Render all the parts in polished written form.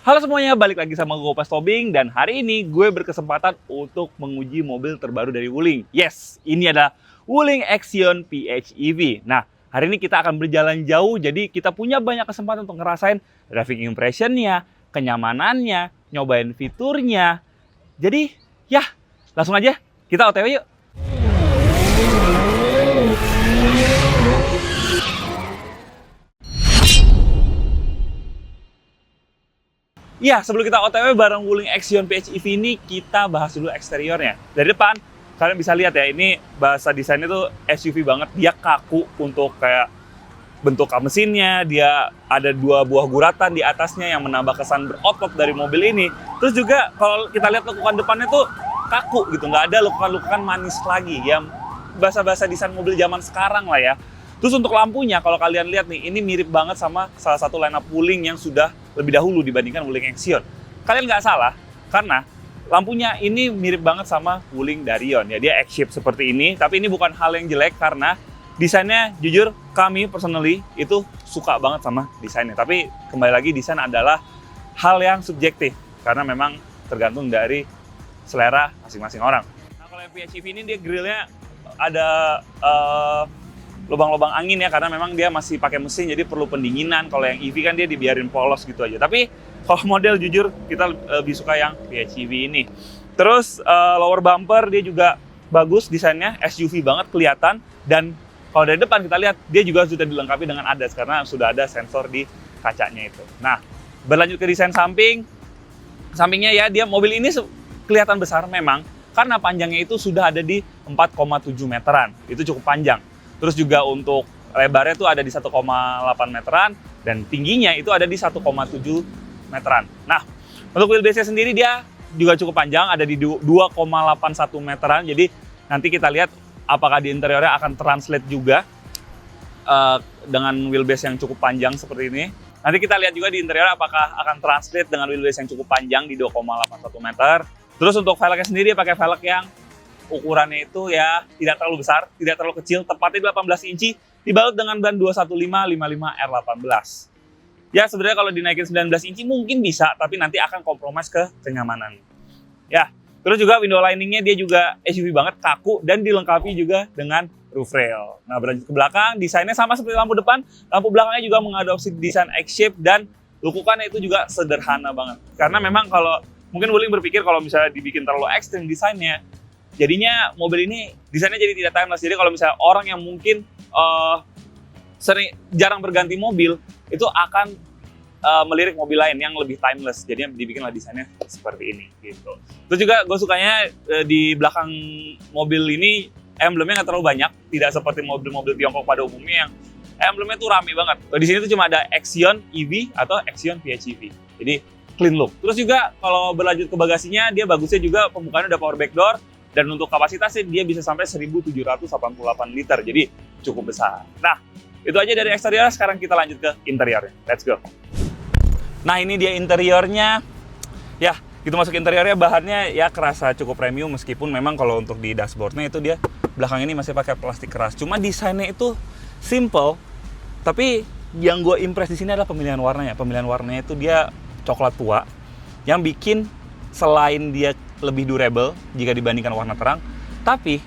Halo semuanya, balik lagi sama gue Pas Tobing dan hari ini gue berkesempatan untuk menguji mobil terbaru dari Wuling. Yes, ini adalah Wuling Axion PHEV. Nah, hari ini kita akan berjalan jauh, jadi kita punya banyak kesempatan untuk ngerasain driving impression-nya, kenyamanannya, nyobain fiturnya. Jadi, ya, langsung aja kita OTW yuk. Ya, sebelum kita OTW bareng Wuling Axion PHEV ini, kita bahas dulu eksteriornya. Dari depan, kalian bisa lihat ya, ini bahasa desainnya tuh SUV banget. Dia kaku untuk kayak bentuk kap mesinnya, dia ada dua buah guratan di atasnya yang menambah kesan berotot dari mobil ini. Terus juga kalau kita lihat lekukan depannya tuh kaku gitu, nggak ada lekukan-lekukan manis lagi. Yang bahasa-bahasa desain mobil zaman sekarang lah ya. Terus untuk lampunya, kalau kalian lihat nih, ini mirip banget sama salah satu lineup Wuling yang sudah lebih dahulu dibandingkan Wuling Axion. Kalian nggak salah, karena lampunya ini mirip banget sama Wuling Darion. Ya, dia X-shape seperti ini, tapi ini bukan hal yang jelek karena desainnya, jujur, kami personally itu suka banget sama desainnya. Tapi kembali lagi, desain adalah hal yang subjektif, karena memang tergantung dari selera masing-masing orang. Nah, kalau yang PHEV ini, dia grillnya ada lubang-lubang angin ya, karena memang dia masih pakai mesin jadi perlu pendinginan. Kalau yang EV kan dia dibiarin polos gitu aja. Tapi kalau model jujur kita lebih suka yang PHEV ini. Terus lower bumper dia juga bagus desainnya, SUV banget kelihatan. Dan kalau dari depan kita lihat dia juga sudah dilengkapi dengan ADAS karena sudah ada sensor di kacanya itu. Nah, berlanjut ke desain sampingnya ya, dia mobil ini kelihatan besar memang karena panjangnya itu sudah ada di 4,7 meteran. Itu cukup panjang. Terus juga untuk lebarnya tuh ada di 1,8 meteran dan tingginya itu ada di 1,7 meteran. Nah, untuk wheelbase-nya sendiri dia juga cukup panjang, ada di 2,81 meteran. Jadi nanti kita lihat apakah di interiornya akan translate juga dengan wheelbase yang cukup panjang seperti ini. Nanti kita lihat juga di interior apakah akan translate dengan wheelbase yang cukup panjang di 2,81 meter. Terus untuk velgnya sendiri dia pakai velg yang ukurannya itu ya tidak terlalu besar, tidak terlalu kecil, tepatnya 18 inci, dibalut dengan ban 215-55 R18. Ya sebenarnya kalau dinaikin 19 inci mungkin bisa, tapi nanti akan kompromis ke kenyamanan. Ya, terus juga window liningnya dia juga SUV banget, kaku, dan dilengkapi juga dengan roof rail. Nah berlanjut ke belakang, desainnya sama seperti lampu depan, lampu belakangnya juga mengadopsi desain X-shape dan lekukannya itu juga sederhana banget. Karena memang kalau mungkin Wuling berpikir kalau misalnya dibikin terlalu ekstrem desainnya, jadinya mobil ini desainnya jadi tidak timeless. Jadi kalau misalnya orang yang mungkin jarang berganti mobil, itu akan melirik mobil lain yang lebih timeless. Jadinya dibikinlah desainnya seperti ini gitu. Terus juga gue sukanya di belakang mobil ini emblemnya nggak terlalu banyak, tidak seperti mobil-mobil Tiongkok pada umumnya yang emblemnya tuh rame banget. Di sini tuh cuma ada Axion EV atau Axion PHEV. Jadi clean look. Terus juga kalau berlanjut ke bagasinya, dia bagusnya juga pembukaannya udah power back door. Dan untuk kapasitasnya dia bisa sampai 1.788 liter, jadi cukup besar. Nah, itu aja dari eksterior, sekarang kita lanjut ke interiornya. Let's go. Nah, ini dia interiornya. Ya, itu masuk interiornya, bahannya ya kerasa cukup premium, meskipun memang kalau untuk di dashboardnya itu dia belakang ini masih pakai plastik keras. Cuma desainnya itu simple, tapi yang gue impress di sini adalah pemilihan warnanya. Pemilihan warnanya itu dia coklat tua, yang bikin selain dia lebih durable jika dibandingkan warna terang, tapi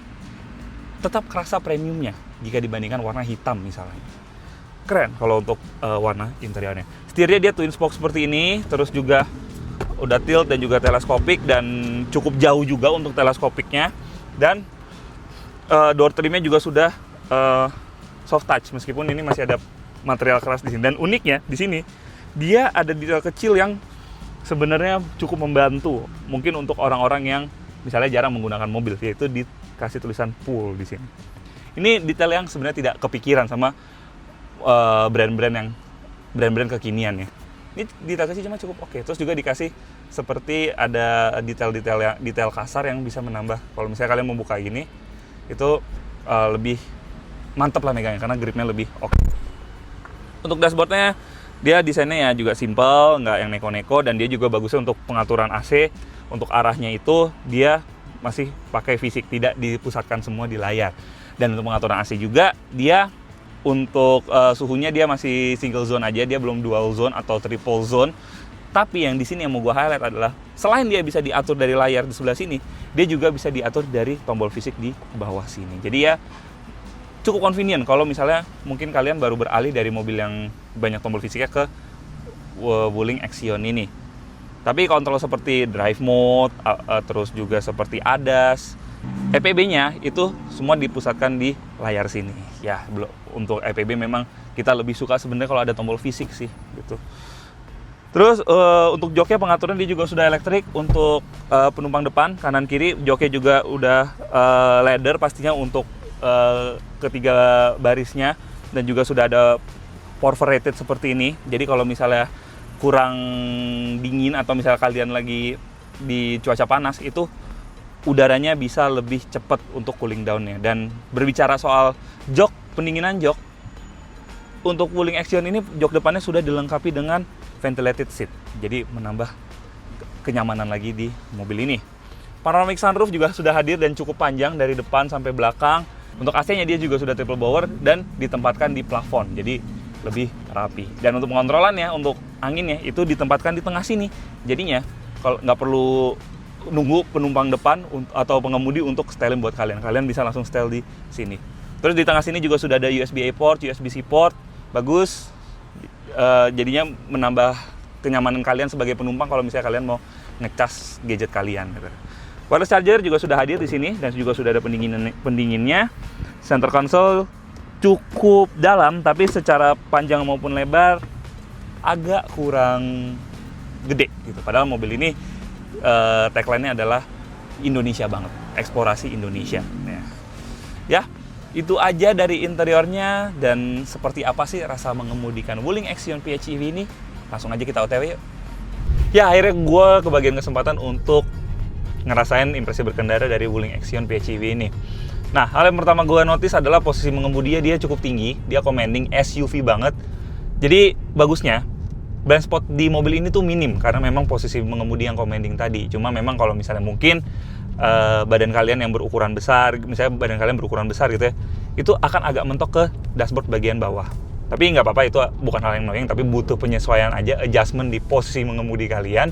tetap kerasa premiumnya jika dibandingkan warna hitam misalnya. Keren kalau untuk warna interiornya. Setirnya dia twin spoke seperti ini, terus juga udah tilt dan juga teleskopik, dan cukup jauh juga untuk teleskopiknya. Dan door trimnya juga sudah soft touch, meskipun ini masih ada material keras di sini. Dan uniknya di sini dia ada detail kecil yang sebenarnya cukup membantu mungkin untuk orang-orang yang misalnya jarang menggunakan mobil, yaitu dikasih tulisan pool di sini. Ini detail yang sebenarnya tidak kepikiran sama brand-brand kekinian ya. Ini detail kecil cuma cukup oke. Terus juga dikasih seperti ada detail kasar yang bisa menambah. Kalau misalnya kalian membuka ini, itu lebih mantap lah megangnya karena gripnya lebih oke. Untuk dashboardnya, dia desainnya ya juga simple, nggak yang neko-neko, dan dia juga bagusnya untuk pengaturan AC. Untuk arahnya itu dia masih pakai fisik, tidak dipusatkan semua di layar. Dan untuk pengaturan AC juga dia untuk suhunya dia masih single zone aja, dia belum dual zone atau triple zone. Tapi yang di sini yang mau gue highlight adalah selain dia bisa diatur dari layar di sebelah sini, dia juga bisa diatur dari tombol fisik di bawah sini. Jadi ya cukup convenient kalau misalnya mungkin kalian baru beralih dari mobil yang banyak tombol fisiknya ke Wuling Axion ini. Tapi kontrol seperti drive mode, terus juga seperti ADAS, EPB-nya itu semua dipusatkan di layar sini. Ya, untuk EPB memang kita lebih suka sebenarnya kalau ada tombol fisik sih, gitu. Terus untuk joknya pengaturan dia juga sudah elektrik. Untuk penumpang depan, kanan kiri, joknya juga udah leather pastinya untuk ketiga barisnya. Dan juga sudah ada perforated seperti ini. Jadi kalau misalnya kurang dingin atau misalnya kalian lagi di cuaca panas, itu udaranya bisa lebih cepat untuk cooling down-nya. Dan berbicara soal jok, pendinginan jok, untuk Wuling Axion ini jok depannya sudah dilengkapi dengan ventilated seat, jadi menambah kenyamanan lagi di mobil ini. Panoramic sunroof juga sudah hadir dan cukup panjang dari depan sampai belakang. Untuk AC-nya dia juga sudah triple blower dan ditempatkan di plafon, jadi lebih rapi. Dan untuk pengontrolannya, untuk anginnya itu ditempatkan di tengah sini. Jadinya kalau nggak perlu nunggu penumpang depan atau pengemudi untuk setelin buat kalian bisa langsung setel di sini. Terus di tengah sini juga sudah ada USB-A port, USB-C port, bagus. Jadinya menambah kenyamanan kalian sebagai penumpang kalau misalnya kalian mau ngecas gadget kalian. Wireless charger juga sudah hadir di sini dan juga sudah ada pendinginnya. Center console cukup dalam, tapi secara panjang maupun lebar agak kurang gede gitu. Padahal mobil ini tagline-nya adalah Indonesia banget, eksplorasi Indonesia. Ya. Itu aja dari interiornya. Dan seperti apa sih rasa mengemudikan Wuling Axion PHEV ini? Langsung aja kita OTW yuk. Ya, akhirnya gue kebagian kesempatan untuk ngerasain impresi berkendara dari Wuling Axion PHEV ini. Nah, hal yang pertama gue notice adalah posisi mengemudinya dia cukup tinggi. Dia commanding, SUV banget. Jadi bagusnya blind spot di mobil ini tuh minim karena memang posisi mengemudi yang commanding tadi. Cuma memang kalau misalnya mungkin badan kalian yang berukuran besar, misalnya badan kalian berukuran besar gitu ya, itu akan agak mentok ke dashboard bagian bawah. Tapi nggak apa-apa, itu bukan hal yang annoying, tapi butuh penyesuaian aja, adjustment di posisi mengemudi kalian.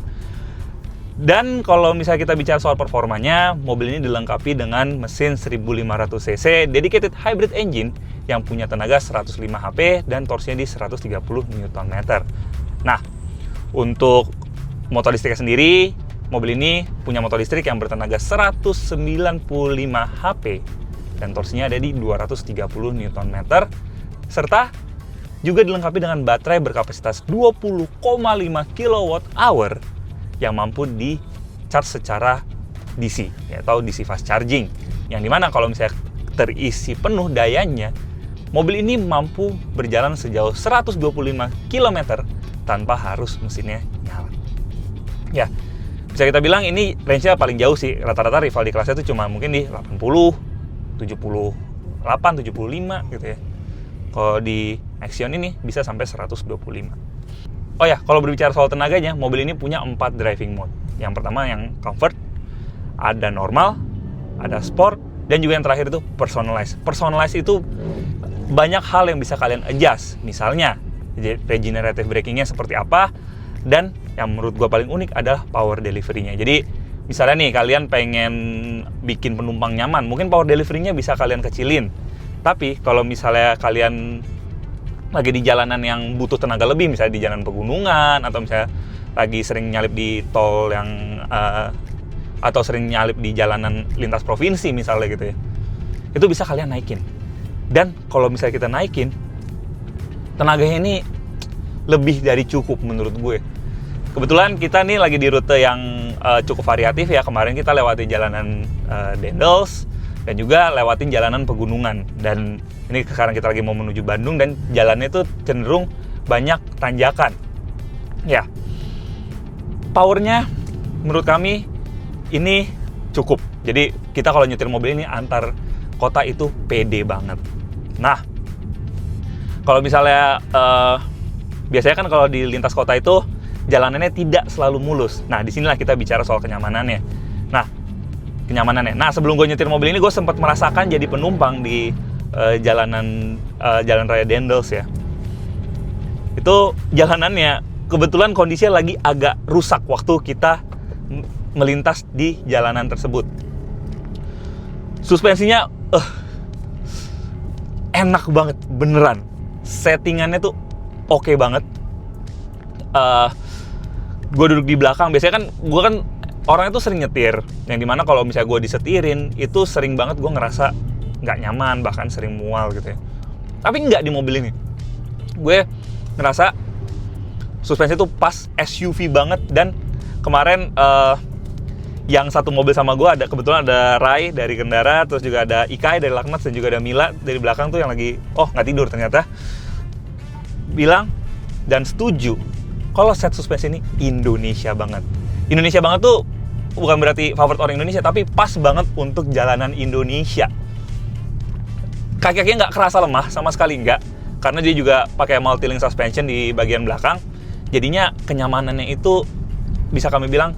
Dan kalau misalnya kita bicara soal performanya, mobil ini dilengkapi dengan mesin 1500cc dedicated hybrid engine yang punya tenaga 105 HP dan torsinya di 130 Nm. Nah, untuk motor listriknya sendiri, mobil ini punya motor listrik yang bertenaga 195 HP dan torsinya ada di 230 Nm, serta juga dilengkapi dengan baterai berkapasitas 20,5 kWh yang mampu di-charge secara DC atau DC fast charging, yang dimana kalau misalnya terisi penuh dayanya, mobil ini mampu berjalan sejauh 125 km tanpa harus mesinnya nyala. Ya, bisa kita bilang ini range-nya paling jauh sih. Rata-rata rival di kelasnya itu cuma mungkin di 80, 78, 75 gitu ya. Kalau di Axion ini bisa sampai 125. Oh ya, kalau berbicara soal tenaganya, mobil ini punya 4 driving mode. Yang pertama yang comfort, ada normal, ada sport, dan juga yang terakhir itu personalize. Personalize itu banyak hal yang bisa kalian adjust. Misalnya, regenerative braking-nya seperti apa, dan yang menurut gue paling unik adalah power delivery-nya. Jadi misalnya nih kalian pengen bikin penumpang nyaman, mungkin power delivery-nya bisa kalian kecilin. Tapi kalau misalnya kalian lagi di jalanan yang butuh tenaga lebih, misalnya di jalan pegunungan atau misalnya lagi sering nyalip di tol yang atau sering nyalip di jalanan lintas provinsi misalnya gitu ya, itu bisa kalian naikin. Dan kalau misalnya kita naikin, tenaganya ini lebih dari cukup menurut gue. Kebetulan kita nih lagi di rute yang cukup variatif ya. Kemarin kita lewatin jalanan Dendels dan juga lewatin jalanan pegunungan. Dan ini sekarang kita lagi mau menuju Bandung dan jalannya itu cenderung banyak tanjakan. Ya, powernya menurut kami ini cukup. Jadi kita kalau nyetir mobil ini antar kota itu pede banget. Nah, kalau misalnya biasanya kan kalau di lintas kota itu jalanannya tidak selalu mulus. Nah, disinilah kita bicara soal kenyamanannya. Nah, sebelum gue nyetir mobil ini, gue sempat merasakan jadi penumpang di jalan raya Dendels ya. Itu jalanannya kebetulan kondisinya lagi agak rusak waktu kita melintas di jalanan tersebut. Suspensinya enak banget, beneran. Settingannya tuh oke banget. Gue duduk di belakang, biasanya kan gue kan orangnya tuh sering nyetir, yang dimana kalau misalnya gue disetirin itu sering banget gue ngerasa nggak nyaman, bahkan sering mual gitu ya. Tapi nggak di mobil ini, gue ngerasa suspensi tuh pas, SUV banget. Dan kemarin yang satu mobil sama gue kebetulan ada Rai dari Kendara, terus juga ada Ikai dari Laknats, dan juga ada Mila dari belakang tuh yang lagi nggak tidur ternyata, bilang dan setuju kalau set suspensi ini Indonesia banget. Indonesia banget tuh bukan berarti favorit orang Indonesia, tapi pas banget untuk jalanan Indonesia. Kaki-kakinya nggak kerasa lemah, sama sekali nggak, karena dia juga pakai multi-link suspension di bagian belakang. Jadinya kenyamanannya itu bisa kami bilang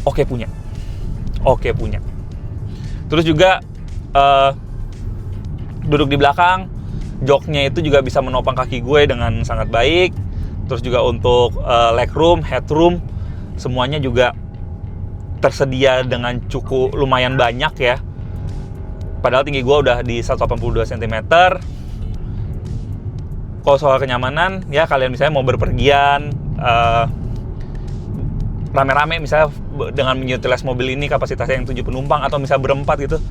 oke punya. Terus juga duduk di belakang, joknya itu juga bisa menopang kaki gue dengan sangat baik. Terus juga untuk legroom, headroom, semuanya juga tersedia dengan cukup lumayan banyak ya. Padahal tinggi gue udah di 182 cm. Kalau soal kenyamanan, ya kalian misalnya mau berpergian rame-rame misalnya dengan mengutilize mobil ini kapasitasnya yang 7 penumpang atau misalnya berempat gitu,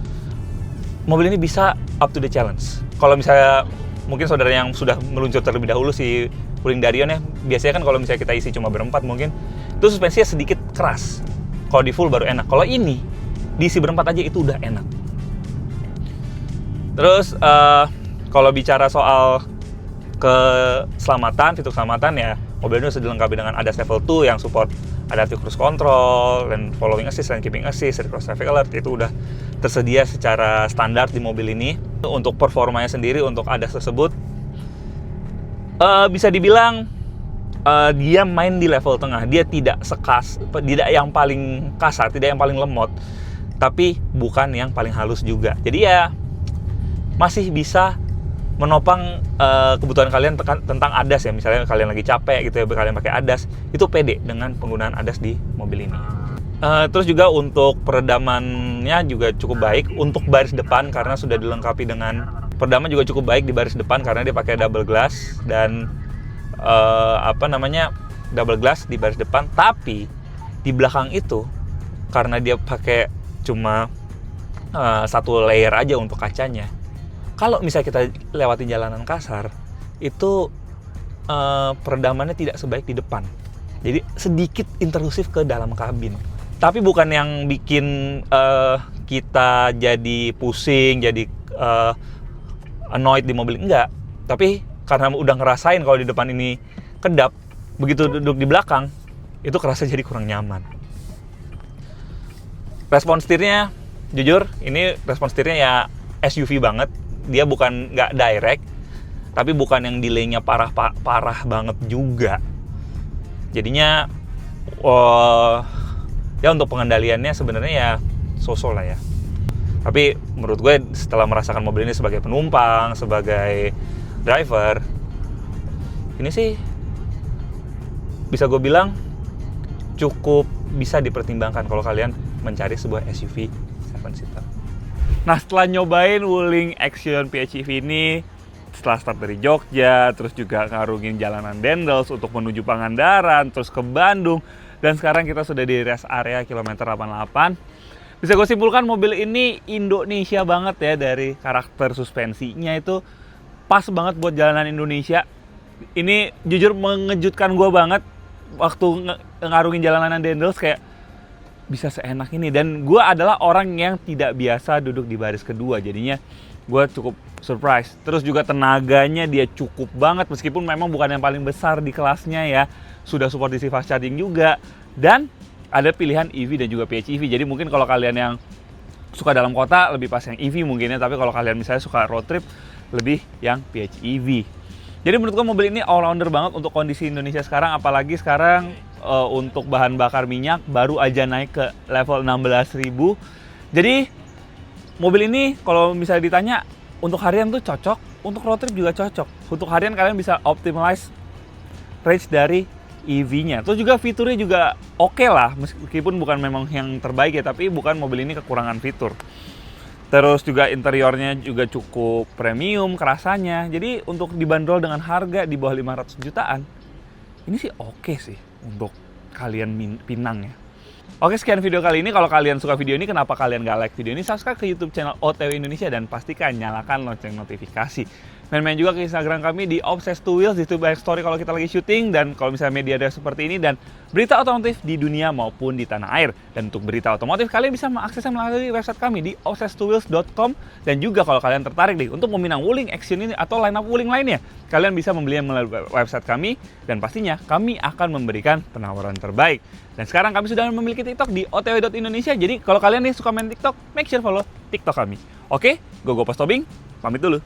mobil ini bisa up to the challenge. Kalau misalnya mungkin saudara yang sudah meluncur terlebih dahulu si Wuling Darion ya, biasanya kan kalau misalnya kita isi cuma berempat mungkin, itu suspensinya sedikit keras. Kalau di full baru enak. Kalau ini diisi berempat aja itu udah enak. Terus kalau bicara soal keselamatan, fitur keselamatan ya, mobil ini sudah dilengkapi dengan ADAS Level 2 yang support adaptive cruise control, dan following assist, dan keeping assist, dan cross traffic alert. Itu udah tersedia secara standar di mobil ini. Untuk performanya sendiri untuk ADAS tersebut bisa dibilang dia main di level tengah. Dia tidak yang paling kasar, tidak yang paling lemot, tapi bukan yang paling halus juga. Jadi ya masih bisa menopang kebutuhan kalian tentang ADAS ya. Misalnya kalian lagi capek gitu ya, kalian pakai ADAS, itu pede dengan penggunaan ADAS di mobil ini. Terus juga untuk peredamannya juga cukup baik untuk baris depan, karena sudah dilengkapi dengan peredaman juga cukup baik di baris depan karena dia pakai double glass dan double glass di baris depan. Tapi di belakang itu karena dia pakai cuma satu layer aja untuk kacanya, kalau misalnya kita lewati jalanan kasar, itu peredamannya tidak sebaik di depan. Jadi sedikit intrusif ke dalam kabin. Tapi bukan yang bikin kita jadi pusing, jadi annoyed di mobil, enggak. Tapi karena udah ngerasain kalau di depan ini kedap, begitu duduk di belakang, itu kerasa jadi kurang nyaman. Respon setirnya, jujur, ini respon setirnya ya SUV banget. Dia bukan nggak direct, tapi bukan yang delay-nya parah banget juga. Jadinya ya untuk pengendaliannya sebenarnya ya so-so lah ya. Tapi menurut gue setelah merasakan mobil ini sebagai penumpang, sebagai driver, ini sih bisa gue bilang cukup bisa dipertimbangkan kalau kalian mencari sebuah SUV 7-seater. Nah, setelah nyobain Wuling Action PHEV ini, setelah start dari Jogja, terus juga ngarungin jalanan Dendels untuk menuju Pangandaran, terus ke Bandung, dan sekarang kita sudah di rest area kilometer 88. Bisa gue simpulkan mobil ini Indonesia banget ya, dari karakter suspensinya itu pas banget buat jalanan Indonesia. Ini jujur mengejutkan gue banget waktu ngarungin jalanan Dendels, kayak bisa seenak ini. Dan gue adalah orang yang tidak biasa duduk di baris kedua, jadinya gue cukup surprise. Terus juga tenaganya dia cukup banget, meskipun memang bukan yang paling besar di kelasnya ya, sudah support DC fast charging juga, dan ada pilihan EV dan juga PHEV. Jadi mungkin kalau kalian yang suka dalam kota lebih pas yang EV mungkin ya, tapi kalau kalian misalnya suka road trip lebih yang PHEV. Jadi menurut gue mobil ini all-rounder banget untuk kondisi Indonesia sekarang, apalagi sekarang untuk bahan bakar minyak baru aja naik ke level 16.000. Jadi mobil ini kalau misalnya ditanya untuk harian tuh cocok, untuk road trip juga cocok. Untuk harian kalian bisa optimize range dari EV-nya. Terus juga fiturnya juga oke lah, meskipun bukan memang yang terbaik ya, tapi bukan mobil ini kekurangan fitur. Terus juga interiornya juga cukup premium kerasanya. Jadi untuk dibanderol dengan harga di bawah 500 jutaan, ini sih oke sih untuk kalian pinang ya. Oke, sekian video kali ini. Kalau kalian suka video ini, kenapa kalian nggak like video ini? Subscribe ke YouTube channel OTW Indonesia dan pastikan nyalakan lonceng notifikasi. Main-main juga ke Instagram kami di Obsessed2Wheels, di situ banyak story kalau kita lagi syuting, dan kalau misalnya media ada seperti ini, dan berita otomotif di dunia maupun di tanah air. Dan untuk berita otomotif, kalian bisa mengaksesnya melalui website kami di obsessed2wheels.com. Dan juga kalau kalian tertarik nih untuk meminang Wuling Action ini atau line-up Wuling lainnya, kalian bisa membelinya melalui website kami, dan pastinya kami akan memberikan penawaran terbaik. Dan sekarang kami sudah memiliki TikTok di otw.indonesia, jadi kalau kalian nih suka main TikTok, make sure follow TikTok kami. Oke, Gogo Postobing, pamit dulu.